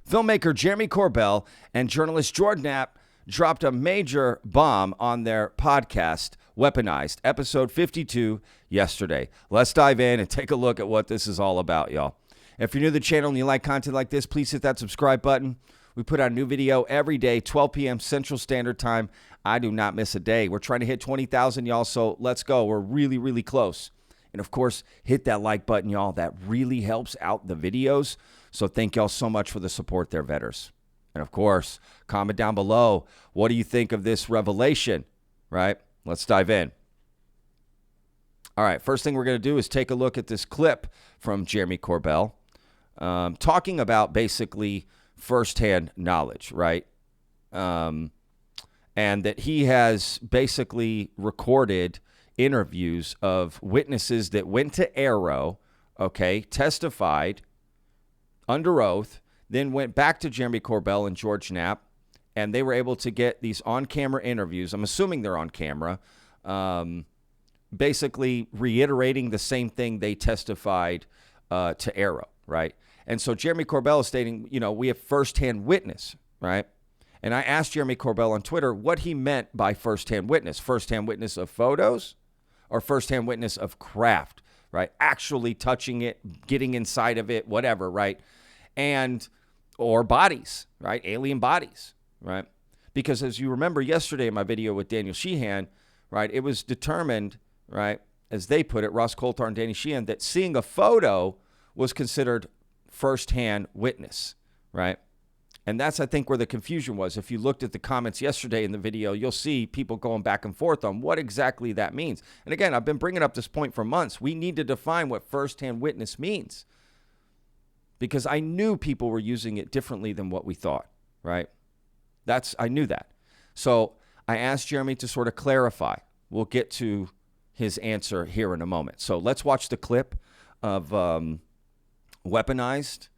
Filmmaker Jeremy Corbell and journalist George Knapp dropped a major bomb on their podcast, Weaponized, episode 52, yesterday. Let's dive in and take a look at what this is all about, y'all. If you're new to the channel and you like content like this, please hit that subscribe button. We put out a new video every day, 12 p.m. Central Standard Time. I do not miss a day. We're trying to hit 20,000, y'all, so let's go. We're really, really close. And, of course, hit that like button, y'all. That really helps out the videos. So thank y'all so much for the support there, vetters. And, of course, comment down below. What do you think of this revelation, right? Let's dive in. All right, first thing we're going to do is take a look at this clip from Jeremy Corbell talking about basically firsthand knowledge, right? And that he has basically recorded interviews of witnesses that went to AARO, okay, testified under oath, then went back to Jeremy Corbell and George Knapp, and they were able to get these on-camera interviews. I'm assuming they're on camera, basically reiterating the same thing they testified to AARO, right? And so Jeremy Corbell is stating, you know, we have firsthand witness, right? And I asked Jeremy Corbell on Twitter what he meant by firsthand witness of photos or firsthand witness of craft, right? Actually touching it, getting inside of it, whatever, right? Or bodies, right? Alien bodies, right? Because as you remember yesterday in my video with Daniel Sheehan, right, it was determined, right, as they put it, Ross Coulthard and Danny Sheehan, that seeing a photo was considered firsthand witness, right? And that's, I think, where the confusion was. If you looked at the comments yesterday in the video, you'll see people going back and forth on what exactly that means. And again, I've been bringing up this point for months. We need to define what firsthand witness means because I knew people were using it differently than what we thought, right? I knew that. So I asked Jeremy to sort of clarify. We'll get to his answer here in a moment. So let's watch the clip of Weaponized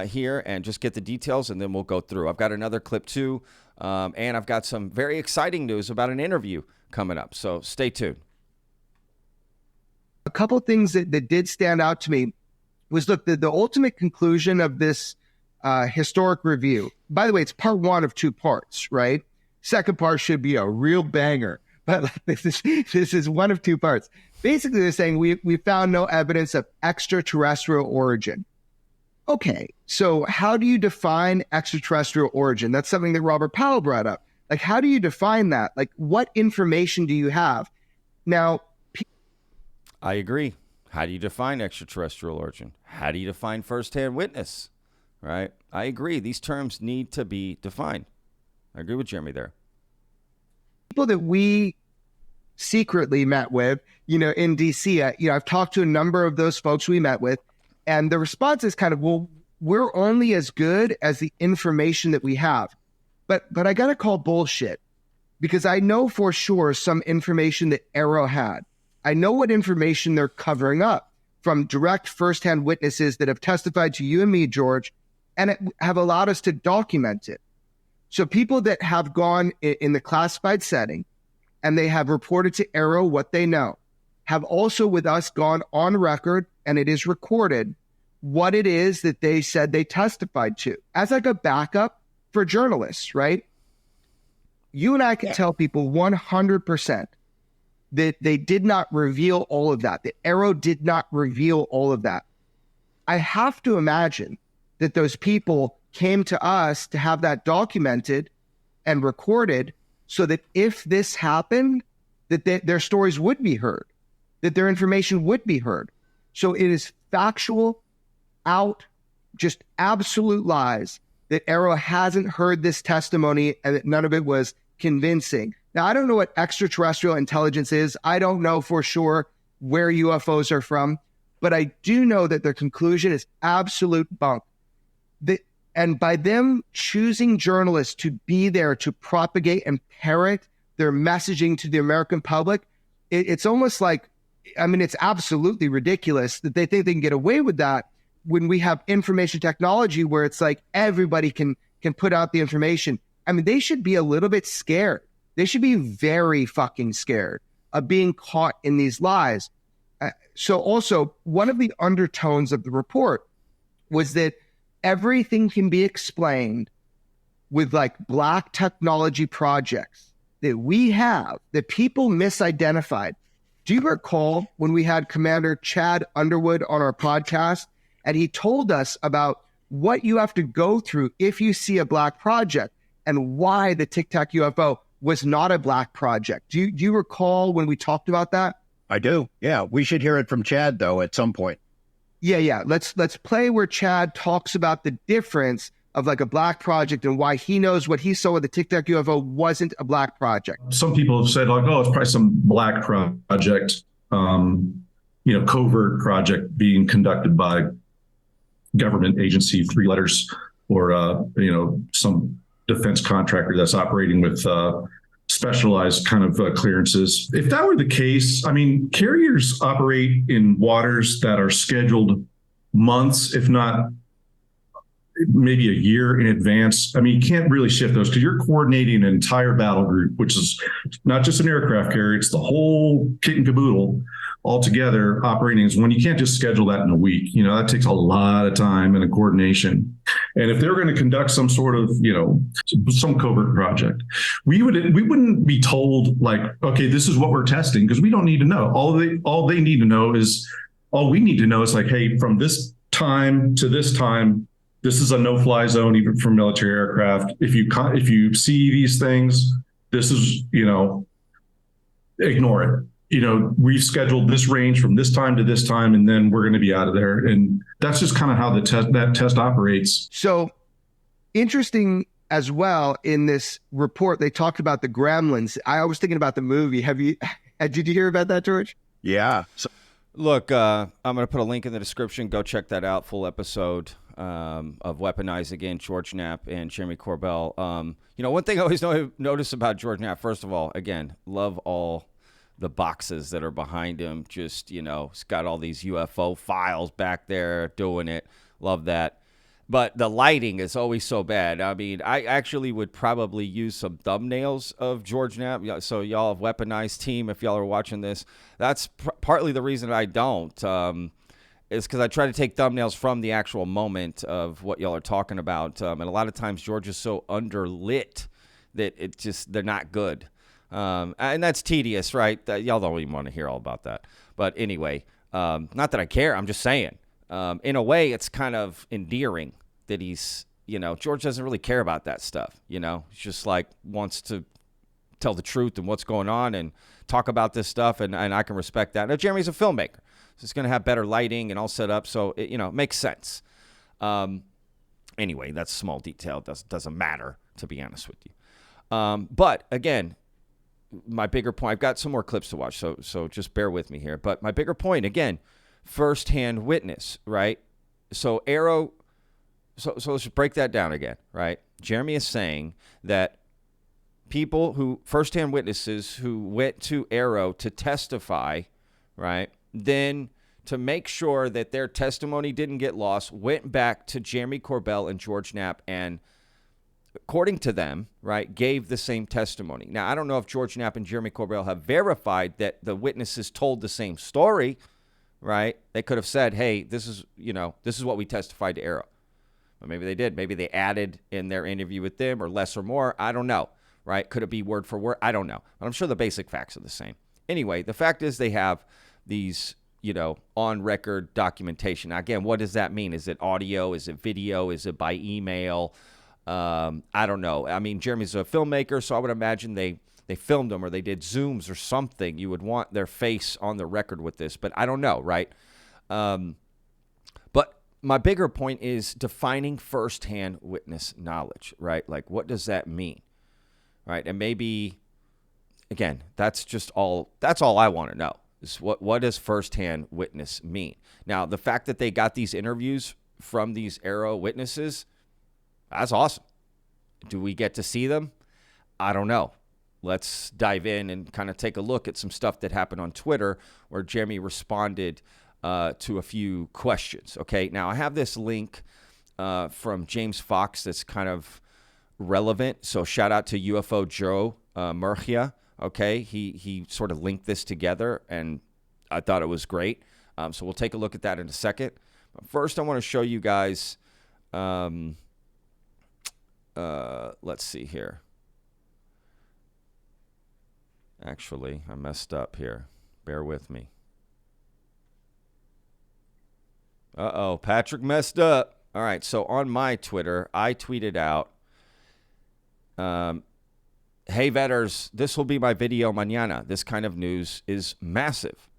here and just get the details, and then we'll go through. I've got another clip too, and I've got some very exciting news about an interview coming up, so stay tuned. A couple of things that did stand out to me was, look, the ultimate conclusion of this historic review, by the way, it's part one of two parts, right? Second part should be a real banger, but this is one of two parts. Basically, they're saying we found no evidence of extraterrestrial origin. Okay, so how do you define extraterrestrial origin? That's something that Robert Powell brought up. Like, how do you define that? Like, what information do you have? Now, I agree. How do you define extraterrestrial origin? How do you define firsthand witness? Right? I agree. These terms need to be defined. I agree with Jeremy there. People that we secretly met with, in DC, I've talked to a number of those folks we met with, and the response is kind of, well, we're only as good as the information that we have. But I got to call bullshit, because I know for sure some information that AARO had. I know what information they're covering up from direct firsthand witnesses that have testified to you and me, George, and have allowed us to document it. So people that have gone in the classified setting and they have reported to AARO what they know, have also with us gone on record, and it is recorded, what it is that they said they testified to as like a backup for journalists, right? You and I can tell people 100% that they did not reveal all of that AARO did not reveal all of that. I have to imagine that those people came to us to have that documented and recorded so that if this happened, that their stories would be heard, that their information would be heard. So it is factual, just absolute lies that AARO hasn't heard this testimony and that none of it was convincing. Now, I don't know what extraterrestrial intelligence is. I don't know for sure where UFOs are from, but I do know that their conclusion is absolute bunk. And by them choosing journalists to be there to propagate and parrot their messaging to the American public, it's almost like, it's absolutely ridiculous that they think they can get away with that when we have information technology where it's like everybody can put out the information. They should be a little bit scared. They should be very fucking scared of being caught in these lies. So also, one of the undertones of the report was that everything can be explained with like black technology projects that we have that people misidentified. Do you recall when we had Commander Chad Underwood on our podcast and he told us about what you have to go through if you see a black project and why the Tic Tac UFO was not a black project? Do you recall when we talked about that? I do. Yeah. We should hear it from Chad, though, at some point. Yeah. Let's play where Chad talks about the difference of like a black project and why he knows what he saw with the Tic Tac UFO wasn't a black project. Some people have said, like, oh, it's probably some black project, covert project being conducted by government agency, 3 letters, or, some defense contractor that's operating with specialized kind of clearances. If that were the case, I mean, carriers operate in waters that are scheduled months, if not maybe a year in advance. I mean, you can't really shift those because you're coordinating an entire battle group, which is not just an aircraft carrier, it's the whole kit and caboodle all together operating as one. You can't just schedule that in a week. That takes a lot of time and a coordination. And if they're going to conduct some sort of, some covert project, we wouldn't be told like, okay, this is what we're testing, because we don't need to know. All we need to know is like, hey, from this time to this time, this is a no-fly zone, even for military aircraft. If you see these things, this is, ignore it. We've scheduled this range from this time to this time, and then we're going to be out of there. And that's just kind of how that test operates. So interesting as well, in this report, they talked about the gremlins. I was thinking about the movie. Did you hear about that, George? Yeah. So, look, I'm going to put a link in the description. Go check that out. Full episode of Weaponize again, George Knapp and Jeremy Corbell. One thing I always notice about George Knapp, first of all, again, love all the boxes that are behind him. Just, he's got all these UFO files back there doing it. Love that. But the lighting is always so bad. I mean, I actually would probably use some thumbnails of George Knapp. So y'all have Weaponized team, if y'all are watching this, that's partly the reason I don't. Is because I try to take thumbnails from the actual moment of what y'all are talking about. And a lot of times George is so underlit that they're not good. And that's tedious, right? Y'all don't even want to hear all about that. But anyway, not that I care. I'm just saying. In a way, it's kind of endearing that he's, George doesn't really care about that stuff. He's just like wants to tell the truth and what's going on and talk about this stuff. And I can respect that. Now, Jeremy's a filmmaker. So it's going to have better lighting and all set up. So, it makes sense. Anyway, that's a small detail. Doesn't matter, to be honest with you. But again, my bigger point, I've got some more clips to watch. So just bear with me here. But my bigger point, again, firsthand witness, right? So AARO, so let's just break that down again, right? Jeremy is saying that people firsthand witnesses who went to AARO to testify, right, then to make sure that their testimony didn't get lost, went back to Jeremy Corbell and George Knapp and, according to them, right, gave the same testimony. Now, I don't know if George Knapp and Jeremy Corbell have verified that the witnesses told the same story, right? They could have said, hey, this is what we testified to AARO. But maybe they did. Maybe they added in their interview with them or less or more. I don't know, right? Could it be word for word? I don't know. But I'm sure the basic facts are the same. Anyway, the fact is they have these, on record documentation. Now, again, what does that mean? Is it audio? Is it video? Is it by email? I don't know. I mean, Jeremy's a filmmaker, so I would imagine they filmed them or they did Zooms or something. You would want their face on the record with this, but I don't know, right? But my bigger point is defining firsthand witness knowledge, right? Like, what does that mean, right? And maybe, again, that's all I want to know is what does firsthand witness mean? Now, the fact that they got these interviews from these AARO witnesses, that's awesome. Do we get to see them? I don't know. Let's dive in and kind of take a look at some stuff that happened on Twitter where Jeremy responded to a few questions. Okay, now I have this link from James Fox that's kind of relevant. So shout out to UFO Joe Murcia. Okay, he sort of linked this together, and I thought it was great. So we'll take a look at that in a second. But first, I want to show you guys Let's see here. Actually, I messed up here. Bear with me. Uh-oh, Patrick messed up. All right, so on my Twitter, I tweeted out, hey, vetters, this will be my video mañana. This kind of news is massive.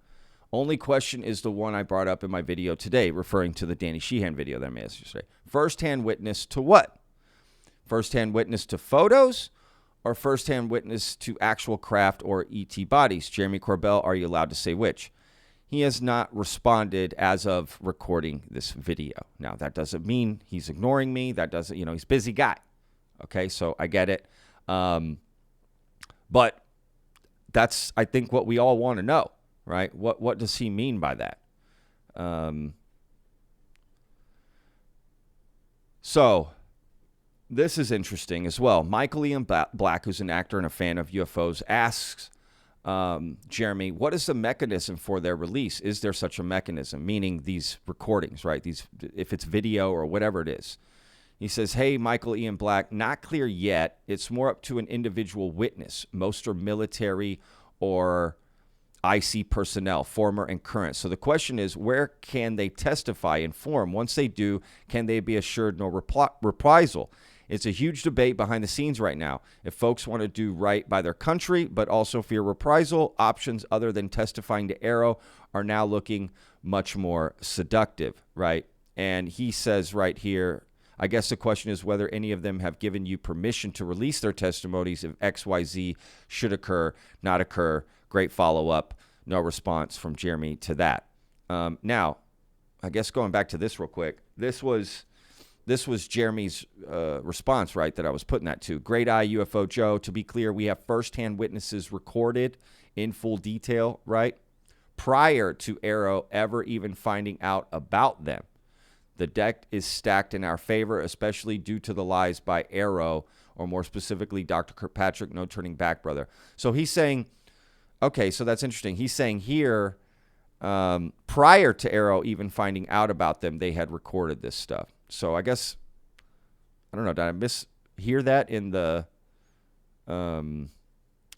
Only question is the one I brought up in my video today, referring to the Danny Sheehan video that I made yesterday. First-hand witness to what? First-hand witness to photos or first-hand witness to actual craft or ET bodies? Jeremy Corbell, are you allowed to say which? He has not responded as of recording this video. Now, that doesn't mean he's ignoring me. That doesn't, he's a busy guy. Okay, so I get it. But that's, I think, what we all want to know, right? What does he mean by that? So this is interesting as well. Michael Ian Black, who's an actor and a fan of UFOs, asks Jeremy, what is the mechanism for their release? Is there such a mechanism? Meaning these recordings, right? If it's video or whatever it is. He says, hey, Michael Ian Black, not clear yet. It's more up to an individual witness. Most are military or IC personnel, former and current. So the question is, where can they testify in form? Once they do, can they be assured no reprisal? It's a huge debate behind the scenes right now. If folks want to do right by their country, but also fear reprisal, options other than testifying to AARO are now looking much more seductive, right? And he says right here, I guess the question is whether any of them have given you permission to release their testimonies if XYZ should occur, not occur. Great follow-up. No response from Jeremy to that. Now, I guess going back to this real quick, this was Jeremy's response, right, that I was putting that to. Great Eye UFO Joe. To be clear, we have firsthand witnesses recorded in full detail, right, prior to AARO ever even finding out about them. The deck is stacked in our favor, especially due to the lies by AARO, or more specifically, Dr. Kirkpatrick, no turning back, brother. So he's saying, okay, so that's interesting. He's saying here, prior to AARO even finding out about them, they had recorded this stuff. So I guess, I don't know, did I mishear that in the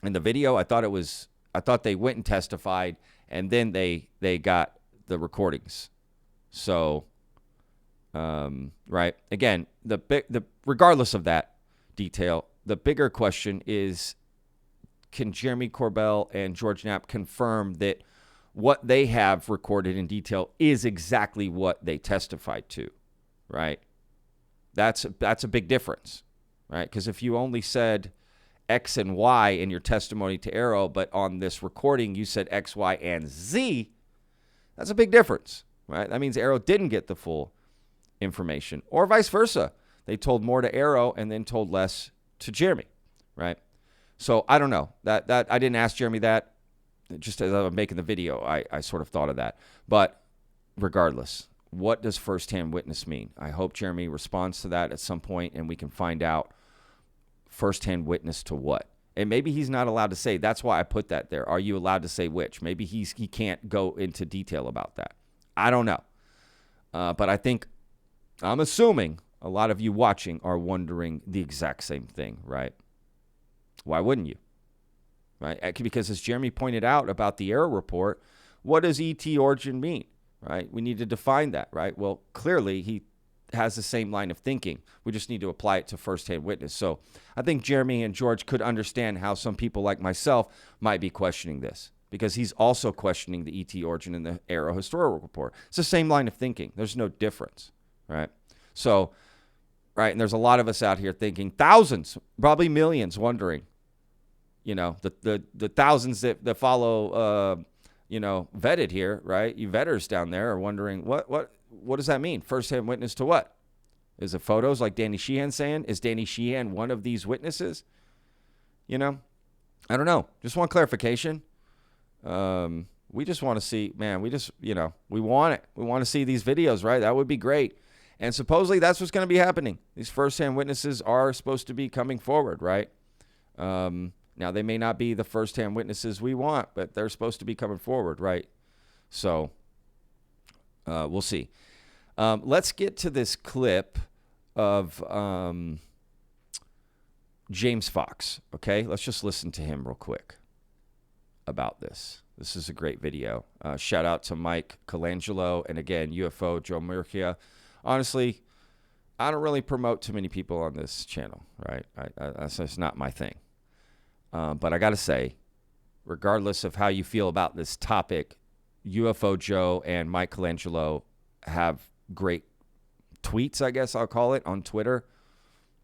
video? I thought they went and testified, and then they got the recordings. So, right. Again, regardless of that detail, the bigger question is, can Jeremy Corbell and George Knapp confirm that what they have recorded in detail is exactly what they testified to, right? That's a big difference, right? Because if you only said X and Y in your testimony to AARO, but on this recording you said X, Y, and Z, that's a big difference, right? That means AARO didn't get the full information, or vice versa. They told more to AARO and then told less to Jeremy, right? So I don't know. That I didn't ask Jeremy that. Just as I was making the video, I sort of thought of that. But regardless, what does firsthand witness mean? I hope Jeremy responds to that at some point and we can find out firsthand witness to what. And maybe he's not allowed to say. That's why I put that there. Are you allowed to say which? Maybe he can't go into detail about that. I don't know. But I'm assuming a lot of you watching are wondering the exact same thing, right? Why wouldn't you? Right? Because as Jeremy pointed out about the AARO report, what does ET origin mean? Right? We need to define that, right? Well, clearly he has the same line of thinking. We just need to apply it to firsthand witness. So I think Jeremy and George could understand how some people like myself might be questioning this, because he's also questioning the ET origin in the AARO historical report. It's the same line of thinking. There's no difference, right? So, right, and there's a lot of us out here thinking, thousands, probably millions, wondering, the thousands that follow, vetted here, right? You vetters down there are wondering, what does that mean? First-hand witness to what? Is it photos like Danny Sheehan saying? Is Danny Sheehan one of these witnesses? I don't know. Just want clarification. We just want to see, man, we want it. We want to see these videos, right? That would be great. And supposedly that's what's going to be happening. These first-hand witnesses are supposed to be coming forward, right? Now, they may not be the first-hand witnesses we want, but they're supposed to be coming forward, right? So we'll see. Let's get to this clip of James Fox. Okay, let's just listen to him real quick about this. This is a great video. Shout out to Mike Colangelo and again UFO Joe Murcia. Honestly, I don't really promote too many people on this channel, right? That's just not my thing. But I got to say, regardless of how you feel about this topic, UFO Joe and Mike Colangelo have great tweets, I guess I'll call it, on Twitter,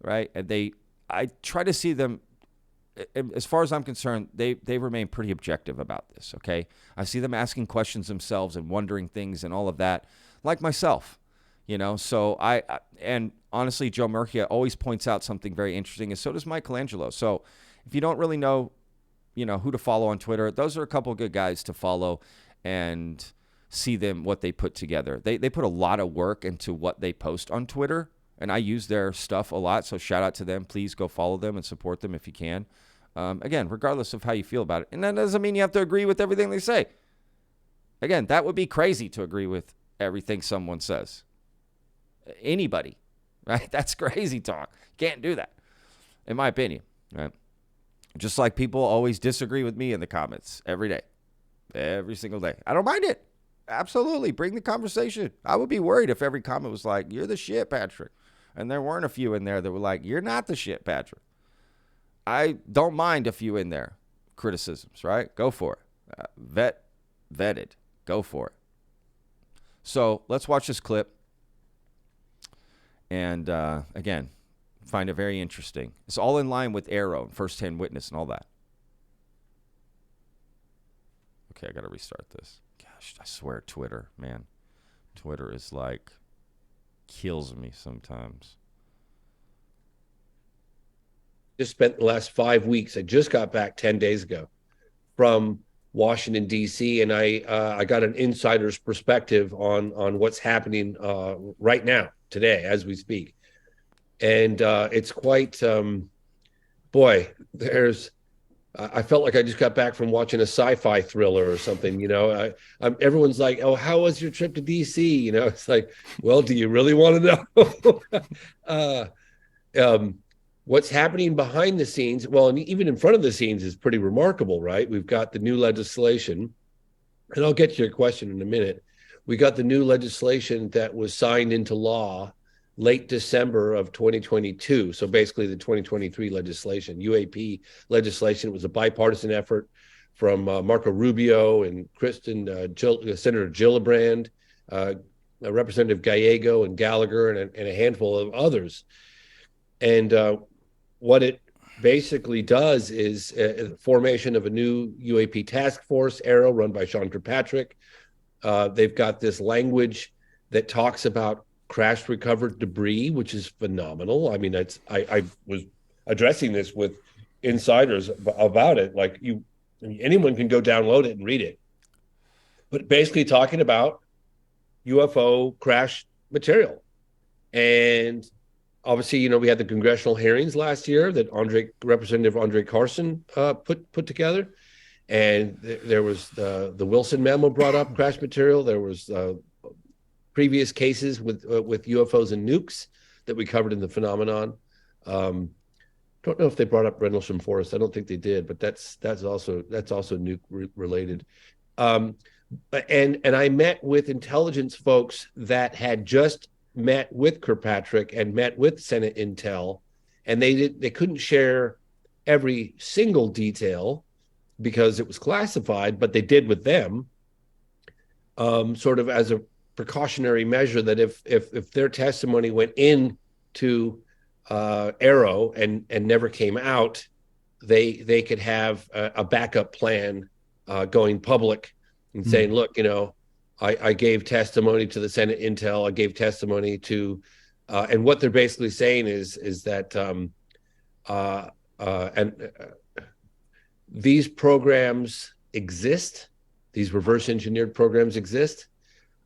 right? And I try to see them, as far as I'm concerned, they remain pretty objective about this, okay? I see them asking questions themselves and wondering things and all of that, like myself, you know? So and honestly, Joe Murcia always points out something very interesting, and so does Mike Colangelo. So if you don't really know, you know, who to follow on Twitter, those are a couple of good guys to follow and see what they put together. They put a lot of work into what they post on Twitter, and I use their stuff a lot, so shout out to them. Please go follow them and support them if you can. Again, regardless of how you feel about it. And that doesn't mean you have to agree with everything they say. Again, that would be crazy to agree with everything someone says. Anybody, right? That's crazy talk. Can't do that, in my opinion, right? Just like people always disagree with me in the comments every day, every single day. I don't mind it. Absolutely. Bring the conversation. I would be worried if every comment was like, you're the shit, Patrick. And there weren't a few in there that were like, you're not the shit, Patrick. I don't mind a few in there. Criticisms, right? Go for it. Vetted. Go for it. So let's watch this clip. And again, find it very interesting. It's all in line with AARO and first-hand witness and all that. Okay, I got to restart this. Gosh, I swear Twitter, man. Twitter is like, kills me sometimes. Just spent the last 5 weeks. I just got back 10 days ago from Washington, D.C., and I got an insider's perspective on what's happening right now, today, as we speak. And it's quite, I felt like I just got back from watching a sci-fi thriller or something, you know. Everyone's like, oh, how was your trip to D.C.? You know, it's like, well, do you really want to know? What's happening behind the scenes, well, and even in front of the scenes is pretty remarkable, right? We've got the new legislation, and I'll get to your question in a minute. We got the new legislation that was signed into law late December of 2022. So basically the 2023 legislation, UAP legislation. It was a bipartisan effort from Marco Rubio and Senator Gillibrand, Representative Gallego and Gallagher, and a handful of others. And what it basically does is the formation of a new UAP task force, AARO, run by Sean Kirkpatrick. They've got this language that talks about crash recovered debris, which is phenomenal. I mean, I was addressing this with insiders about it. Like anyone can go download it and read it. But basically talking about UFO crash material. And obviously, you know, we had the congressional hearings last year that Representative Andre Carson put together. And there was the Wilson memo brought up crash material. There was previous cases with UFOs and nukes that we covered in the phenomenon. Don't know if they brought up Rendlesham Forest. I don't think they did, but that's also nuke related. And I met with intelligence folks that had just met with Kirkpatrick and met with Senate Intel, and they couldn't share every single detail because it was classified, but they did with them, sort of as a precautionary measure that if their testimony went into AARO and never came out, they could have a backup plan going public and saying, look, you know, I gave testimony to the Senate Intel, I gave testimony to, and what they're basically saying is that these programs exist, these reverse engineered programs exist.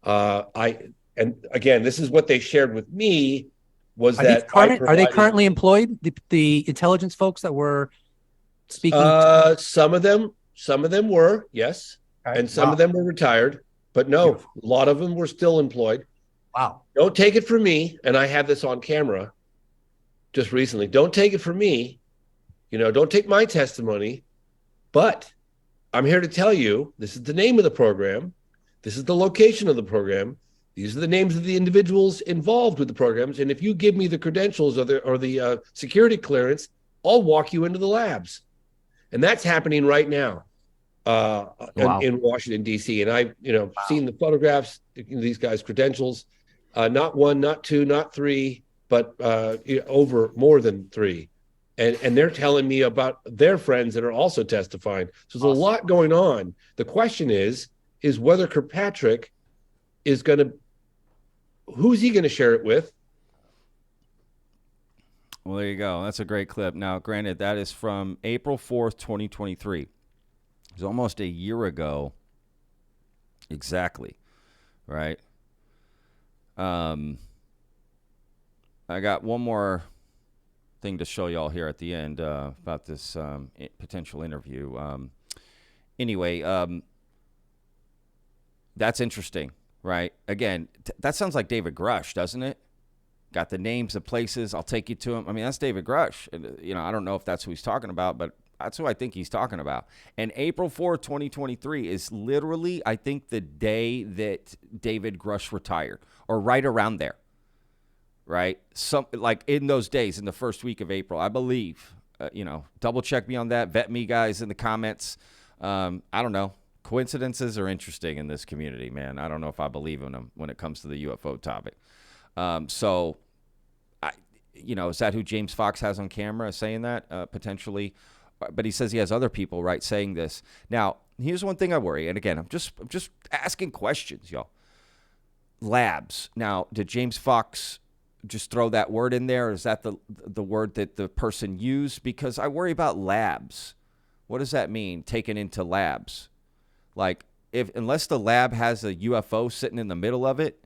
And again, this is what they shared with me was are they currently employed? The intelligence folks that were speaking? Some of them were, yes. Okay. And some of them were retired, but no, a lot of them were still employed. Wow. Don't take it from me. And I have this on camera. just recently, don't take it from me, don't take my testimony, but I'm here to tell you, this is the name of the program. This is the location of the program. These are the names of the individuals involved with the programs. And if you give me the credentials or the security clearance, I'll walk you into the labs. And that's happening right now in Washington, D.C. And I've seen the photographs, these guys' credentials, not one, not two, not three, but over more than three. And they're telling me about their friends that are also testifying. So there's a lot going on. The question is whether Kirkpatrick is going to, who's he going to share it with? Well, there you go. That's a great clip. Now, granted, that is from April 4th, 2023. It was almost a year ago. Exactly. Right? I got one more thing to show y'all here at the end about this potential interview. Anyway, that's interesting, right? Again, that sounds like David Grush, doesn't it? Got the names of places. I'll take you to him. I mean, that's David Grush. I don't know if that's who he's talking about, but that's who I think he's talking about. And April 4th, 2023 is literally, I think, the day that David Grush retired, or right around there, right? Like in those days, in the first week of April, I believe. Double check me on that. Vet me, guys, in the comments. I don't know. Coincidences are interesting in this community, man. I don't know if I believe in them when it comes to the UFO topic. Is that who James Fox has on camera saying that? Potentially. But he says he has other people, right, saying this. Now, here's one thing I worry. And again, I'm just asking questions, y'all. Labs. Now, did James Fox just throw that word in there? Or is that the word that the person used? Because I worry about labs. What does that mean, taken into labs? Like, unless the lab has a UFO sitting in the middle of it,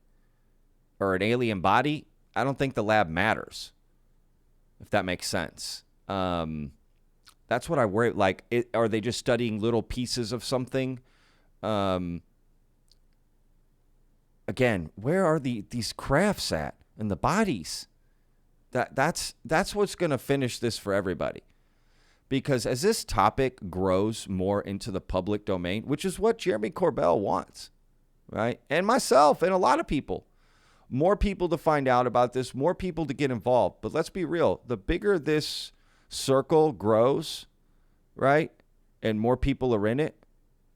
or an alien body, I don't think the lab matters, if that makes sense. That's what I worry. Like, are they just studying little pieces of something? Again, where are these crafts at and the bodies? That's what's going to finish this for everybody. Because as this topic grows more into the public domain, which is what Jeremy Corbell wants, right? And myself and a lot of people, more people to find out about this, more people to get involved. But let's be real. The bigger this circle grows, right, and more people are in it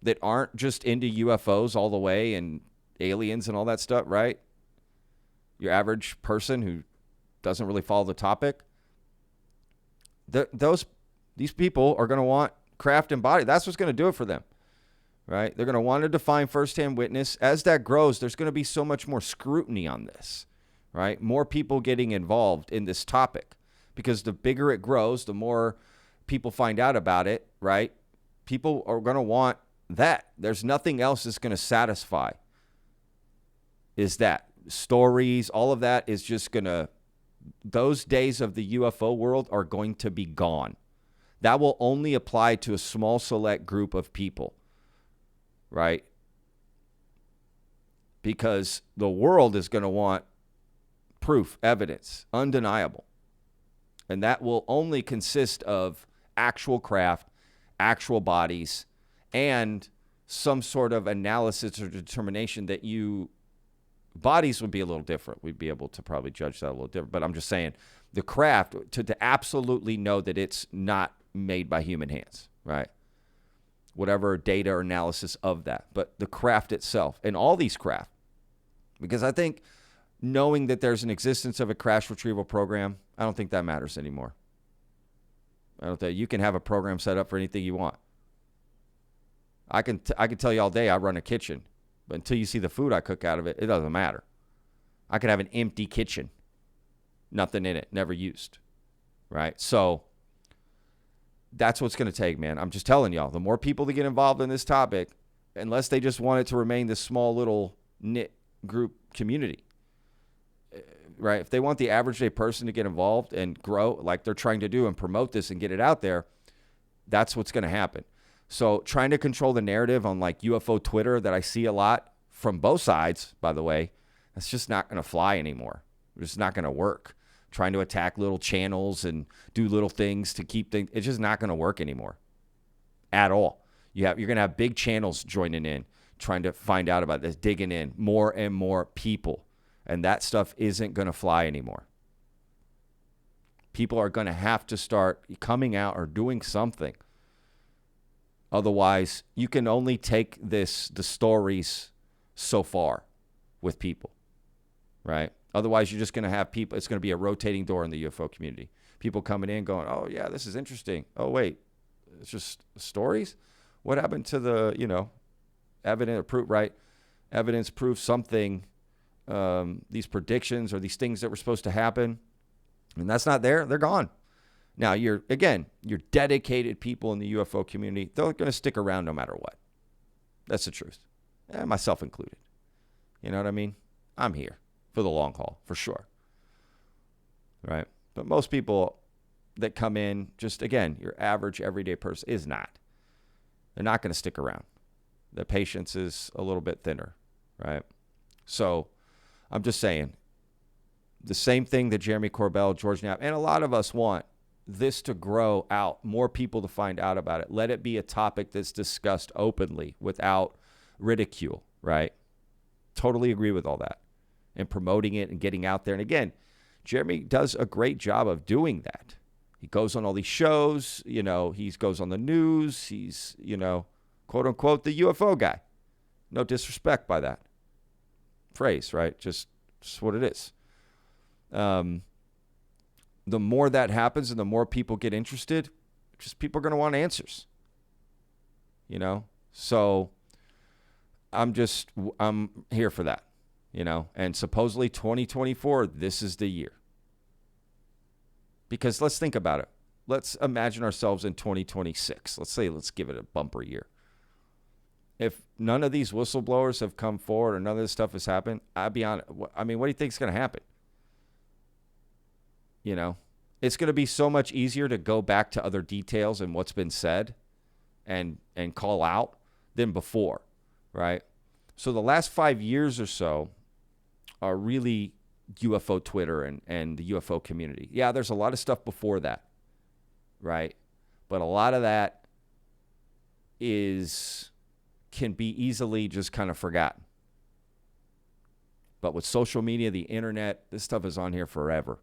that aren't just into UFOs all the way and aliens and all that stuff, right? Your average person who doesn't really follow the topic, these people are going to want craft and body. That's what's going to do it for them, right? They're going to want to define firsthand witness. As that grows, there's going to be so much more scrutiny on this, right? More people getting involved in this topic, because the bigger it grows, the more people find out about it, right? People are going to want that. There's nothing else that's going to satisfy. Is that stories, all of that is just going to, those days of the UFO world are going to be gone. That will only apply to a small select group of people, right? Because the world is going to want proof, evidence, undeniable. And that will only consist of actual craft, actual bodies, and some sort of analysis or determination that bodies would be a little different. We'd be able to probably judge that a little different. But I'm just saying, the craft, to absolutely know that it's not made by human hands, right? Whatever data or analysis of that. But the craft itself, and all these craft, because I think knowing that there's an existence of a crash retrieval program, I don't think that matters anymore. I don't think you can have a program set up for anything you want. I can tell you all day I run a kitchen, but until you see the food I cook out of it, it doesn't matter. I could have an empty kitchen, nothing in it, never used, right? So that's what's going to take, man. I'm just telling y'all, the more people that get involved in this topic, unless they just want it to remain this small little knit group community, right? If they want the average day person to get involved and grow like they're trying to do and promote this and get it out there, that's what's going to happen. So trying to control the narrative on like UFO Twitter that I see a lot from both sides, by the way, that's just not going to fly anymore. It's just not going to work. trying to attack little channels and do little things to keep things. It's just not going to work anymore at all. You're going to have big channels joining in, trying to find out about this, digging in, more and more people. And that stuff isn't going to fly anymore. People are going to have to start coming out or doing something. Otherwise, you can only take the stories so far with people, right? Otherwise, you're just going to have people, it's going to be a rotating door in the UFO community. People coming in going, oh, yeah, this is interesting. Oh, wait, it's just stories? What happened to the, evidence or proof, right? Evidence proves something, these predictions or these things that were supposed to happen. And that's not there. They're gone. Now, you're dedicated people in the UFO community. They're going to stick around no matter what. That's the truth. Myself included. You know what I mean? I'm here for the long haul, for sure. Right? But most people that come in, just, again, your average everyday person is not. They're not going to stick around. The patience is a little bit thinner, right? So I'm just saying, the same thing that Jeremy Corbell, George Knapp, and a lot of us want this to grow out, more people to find out about it. Let it be a topic that's discussed openly without ridicule, right? Totally agree with all that. And promoting it and getting out there. And again, Jeremy does a great job of doing that. He goes on all these shows, he goes on the news. He's, quote unquote, the UFO guy. No disrespect by that phrase, right? Just what it is. The more that happens and the more people get interested, just people are going to want answers, So I'm here for that, and supposedly 2024, this is the year. Because let's think about it. Let's imagine ourselves in 2026. Let's give it a bumper year. If none of these whistleblowers have come forward or none of this stuff has happened, I'll be honest. I mean, what do you think is going to happen? It's going to be so much easier to go back to other details and what's been said and call out than before, right? So the last 5 years or so are really UFO Twitter and the UFO community. Yeah, there's a lot of stuff before that, right? But a lot of that can be easily just kind of forgotten. But with social media, the internet, this stuff is on here forever.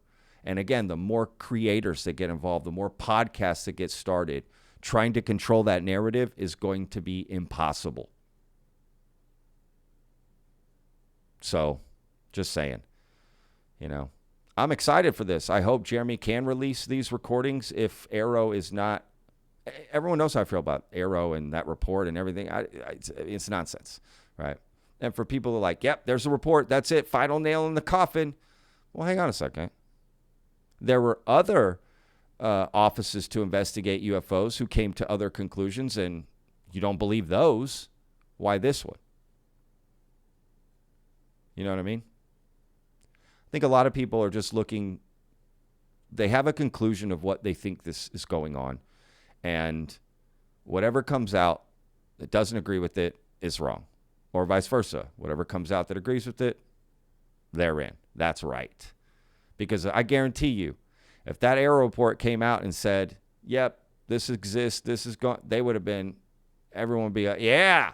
And again, the more creators that get involved, the more podcasts that get started, trying to control that narrative is going to be impossible. So, just saying, I'm excited for this. I hope Jeremy can release these recordings if AARO is not. Everyone knows how I feel about AARO and that report and everything. It's nonsense, right? And for people who are like, yep, there's a report. That's it. Final nail in the coffin. Well, hang on a second. There were other offices to investigate UFOs who came to other conclusions, and you don't believe those. Why this one? You know what I mean? I think a lot of people are just looking. They have a conclusion of what they think this is going on, and whatever comes out that doesn't agree with it is wrong, or vice versa. Whatever comes out that agrees with it, they're in. That's right. Because I guarantee you, if that AARO report came out and said, yep, this exists, this is gone, they would have been, everyone would be like, yeah.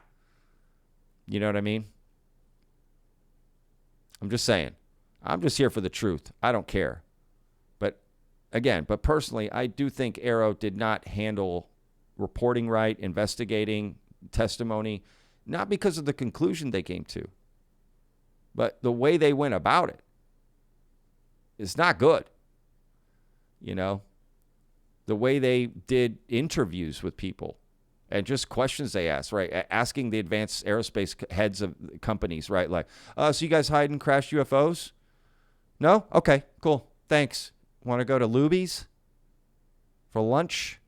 You know what I mean? I'm just saying. I'm just here for the truth. I don't care. But personally, I do think AARO did not handle reporting right, investigating, testimony, not because of the conclusion they came to, but the way they went about it. It's not good. The way they did interviews with people and just questions they asked, right? Asking the advanced aerospace heads of companies, right? Like, so you guys hide and crash UFOs? No? Okay, cool. Thanks. Want to go to Luby's for lunch?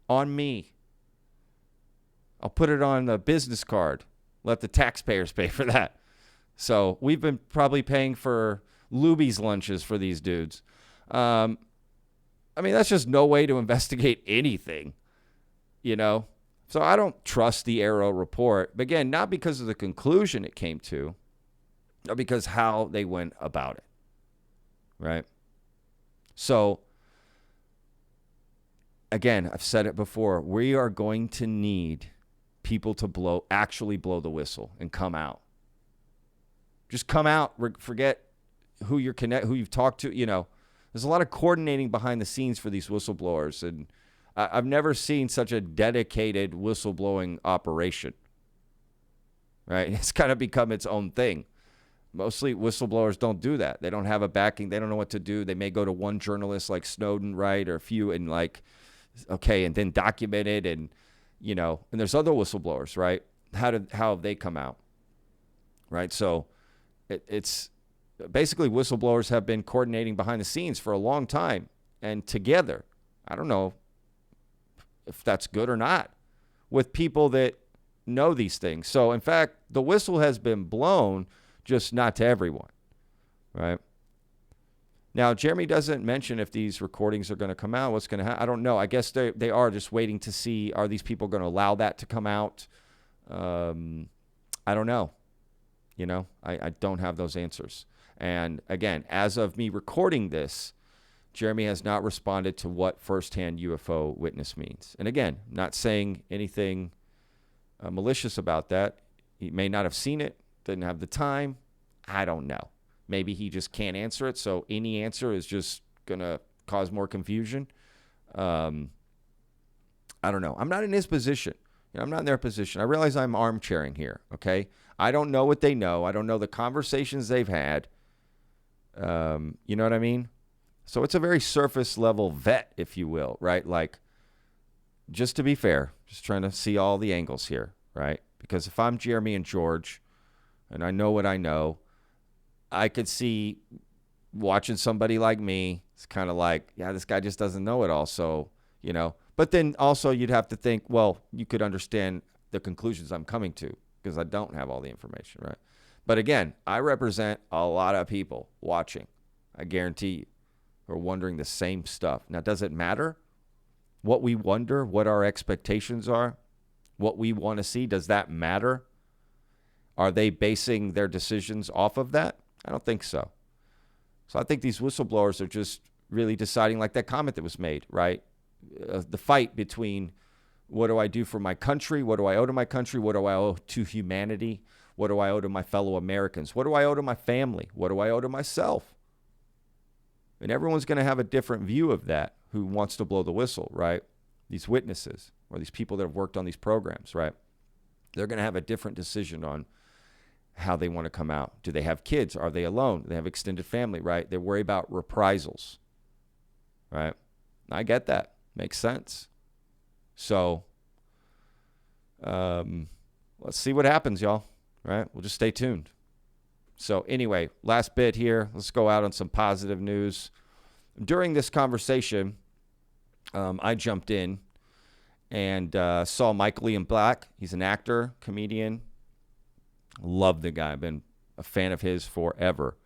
On me. I'll put it on a business card. Let the taxpayers pay for that. So we've been probably paying for Luby's lunches for these dudes. That's just no way to investigate anything, So I don't trust the AARO report. But again, not because of the conclusion it came to, but because how they went about it, right? So, again, I've said it before. We are going to need people to actually blow the whistle and come out. Just come out. Forget who you've talked to. There's a lot of coordinating behind the scenes for these whistleblowers, and I've never seen such a dedicated whistleblowing operation. Right? It's kind of become its own thing. Mostly whistleblowers don't do that. They don't have a backing. They don't know what to do. They may go to one journalist like Snowden, right, or a few, and and then document it, and and there's other whistleblowers, right? How have they come out, right? So it's basically whistleblowers have been coordinating behind the scenes for a long time and together. I don't know if that's good or not with people that know these things. So in fact, the whistle has been blown, just not to everyone, right? Now, Jeremy doesn't mention if these recordings are going to come out, what's going to happen. I don't know. I guess they are just waiting to see, are these people going to allow that to come out? I don't know. I don't have those answers. And again, as of me recording this, Jeremy has not responded to what firsthand UFO witness means. And again, not saying anything malicious about that. He may not have seen it, didn't have the time. I don't know. Maybe he just can't answer it, so any answer is just going to cause more confusion. I don't know. I'm not in his position. I'm not in their position. I realize I'm armchairing here, okay? I don't know what they know. I don't know the conversations they've had. You know what I mean? So it's a very surface level vet, if you will, right? Like, just to be fair, just trying to see all the angles here, right? Because if I'm Jeremy and George, and I know what I know, I could see watching somebody like me, it's kind of like, yeah, this guy just doesn't know it all. So, but then also you'd have to think, well, you could understand the conclusions I'm coming to because I don't have all the information, right? But again, I represent a lot of people watching, I guarantee you, who are wondering the same stuff. Now, does it matter what we wonder, what our expectations are, what we want to see? Does that matter? Are they basing their decisions off of that? I don't think so. So I think these whistleblowers are just really deciding, like that comment that was made, right? The fight between what do I do for my country? What do I owe to my country? What do I owe to humanity? What do I owe to my fellow Americans? What do I owe to my family? What do I owe to myself? And everyone's going to have a different view of that who wants to blow the whistle, right? These witnesses or these people that have worked on these programs, right? They're going to have a different decision on how they want to come out. Do they have kids? Are they alone? Do they have extended family, right? They worry about reprisals, right? I get that. Makes sense. So let's see what happens, y'all, right? We'll just stay tuned. So anyway, last bit here. Let's go out on some positive news. During this conversation, I jumped in and saw Michael Ian Black. He's an actor, comedian. Love the guy. I've been a fan of his forever.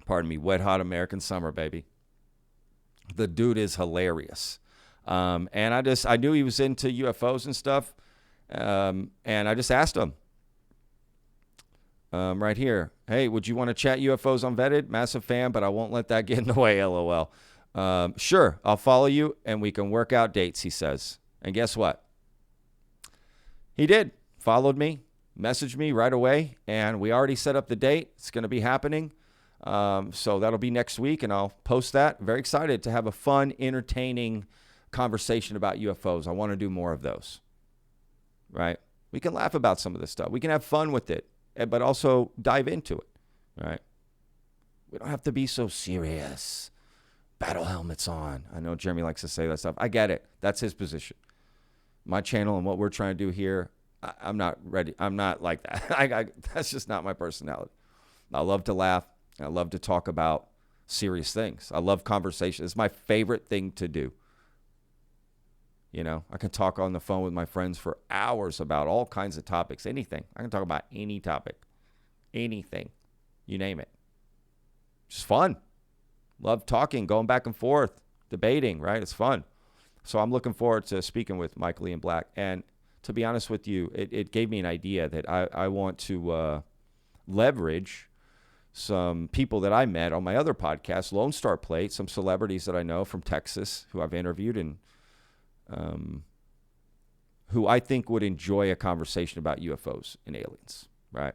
Pardon me. Wet Hot American Summer, baby. The dude is hilarious. And I knew he was into UFOs and stuff. And I just asked him right here, hey, would you want to chat UFOs Unvetted? Massive fan, but I won't let that get in the way, LOL. Sure, I'll follow you and we can work out dates, he says. And guess what? He did. Followed me, messaged me right away, and we already set up the date. It's going to be happening. So that'll be next week, and I'll post that. Very excited to have a fun, entertaining conversation about UFOs. I want to do more of those, right? We can laugh about some of this stuff. We can have fun with it, but also dive into it, right? We don't have to be so serious. Battle helmets on. I know Jeremy likes to say that stuff. I get it. That's his position. My channel and what we're trying to do here, I'm not ready. I'm not like that. That's just not my personality. I love to laugh. I love to talk about serious things. I love conversation. It's my favorite thing to do. I can talk on the phone with my friends for hours about all kinds of topics, anything. I can talk about any topic, anything, you name it. Just fun. Love talking, going back and forth, debating, right? It's fun. So I'm looking forward to speaking with Michael Ian Black. And to be honest with you, it gave me an idea that I want to leverage some people that I met on my other podcast, Lone Star Plate, some celebrities that I know from Texas who I've interviewed and who I think would enjoy a conversation about UFOs and aliens, right?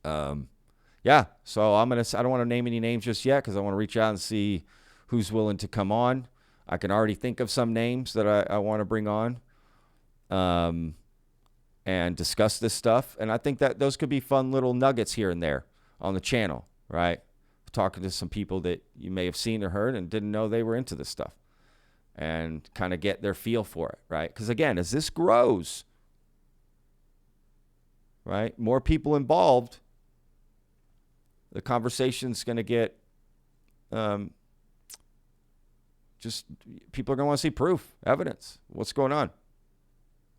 Yeah, so I don't want to name any names just yet because I want to reach out and see who's willing to come on. I can already think of some names that I want to bring on and discuss this stuff. And I think that those could be fun little nuggets here and there on the channel, right? Talking to some people that you may have seen or heard and didn't know they were into this stuff and kind of get their feel for it, right? Because again, as this grows, right, more people involved, the conversation's going to get just people are going to want to see proof, evidence, what's going on.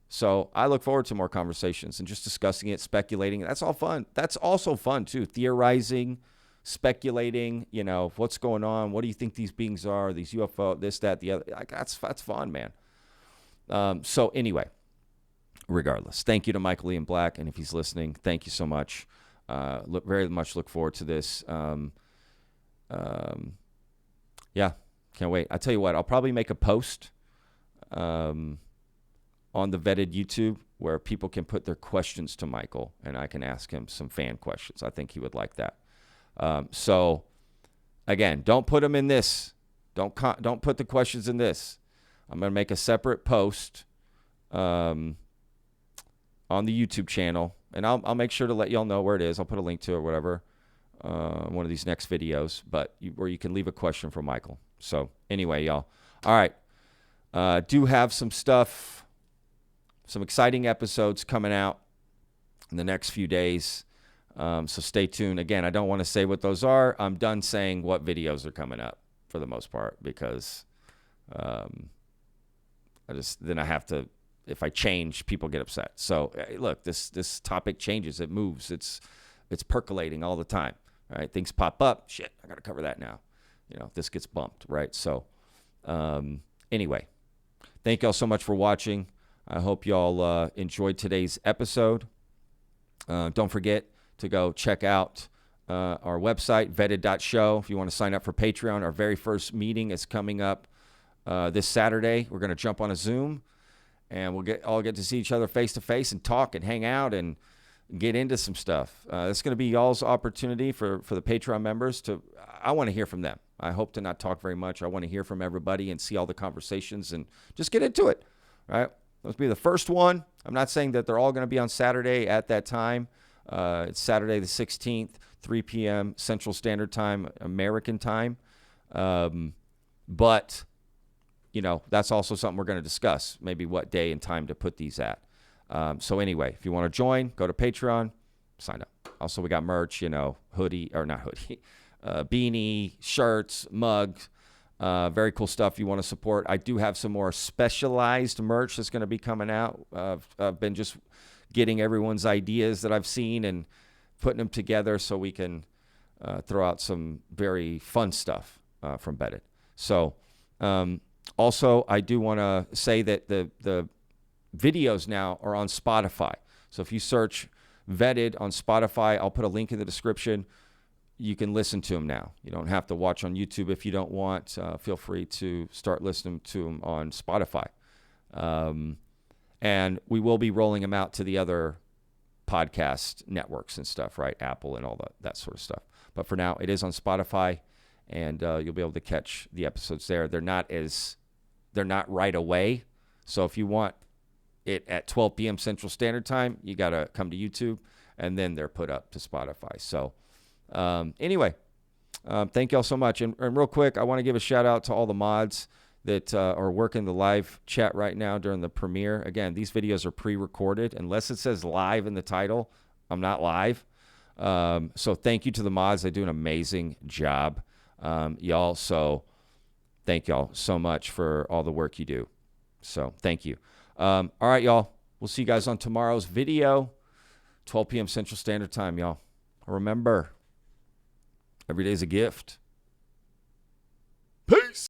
So I look forward to more conversations and just discussing it, speculating. That's all fun. That's also fun too. Theorizing, speculating, what's going on. What do you think these beings are? These UFO, this, that, the other. That's fun, man. So anyway, regardless, thank you to Michael Ian Black. And if he's listening, thank you so much. Very much look forward to this. Yeah, can't wait. I tell you what, I'll probably make a post on the Vetted YouTube where people can put their questions to Michael and I can ask him some fan questions. I think he would like that. So again, don't put them in this. Don't put the questions in this. I'm going to make a separate post on the YouTube channel, and I'll make sure to let y'all know where it is. I'll put a link to it or whatever, one of these next videos, where you can leave a question for Michael. So anyway, y'all. All right. Do have some stuff, some exciting episodes coming out in the next few days. So stay tuned. Again, I don't want to say what those are. I'm done saying what videos are coming up for the most part because then I have to, if I change, people get upset. So look, this topic changes. It moves. It's percolating all the time. Right? Things pop up. Shit, I got to cover that now. This gets bumped. Right? So anyway, thank y'all so much for watching. I hope y'all enjoyed today's episode. Don't forget to go check out our website, vetted.show. If you want to sign up for Patreon, our very first meeting is coming up this Saturday. We're going to jump on a Zoom, and we'll all get to see each other face to face and talk and hang out and get into some stuff. It's going to be y'all's opportunity for the Patreon members I want to hear from them. I hope to not talk very much. I want to hear from everybody and see all the conversations and just get into it, right? This will be the first one. I'm not saying that they're all going to be on Saturday at that time. It's Saturday the 16th, 3 p.m. Central Standard Time, American time. But, that's also something we're going to discuss, maybe what day and time to put these at. So anyway, if you want to join, go to Patreon, sign up. Also, we got merch, beanie, shirts, mugs. Very cool stuff you want to support. I do have some more specialized merch that's going to be coming out. I've been just getting everyone's ideas that I've seen and putting them together so we can throw out some very fun stuff from Vetted. So also, I do want to say that the videos now are on Spotify. So if you search Vetted on Spotify, I'll put a link in the description. You can listen to them now. You don't have to watch on YouTube if you don't want. Feel free to start listening to them on Spotify. And we will be rolling them out to the other podcast networks and stuff, right? Apple and all that sort of stuff. But for now, it is on Spotify, and you'll be able to catch the episodes there. They're not right away. So if you want it at 12 p.m. Central Standard Time, you got to come to YouTube, and then they're put up to Spotify. So anyway, thank y'all so much. And real quick, I want to give a shout out to all the mods that are working the live chat right now during the premiere. Again, these videos are pre-recorded. Unless it says live in the title, I'm not live. So thank you to the mods. They do an amazing job, y'all. So thank y'all so much for all the work you do. So thank you. All right, y'all. We'll see you guys on tomorrow's video, 12 p.m. Central Standard Time, y'all. Remember, every day's a gift. Peace.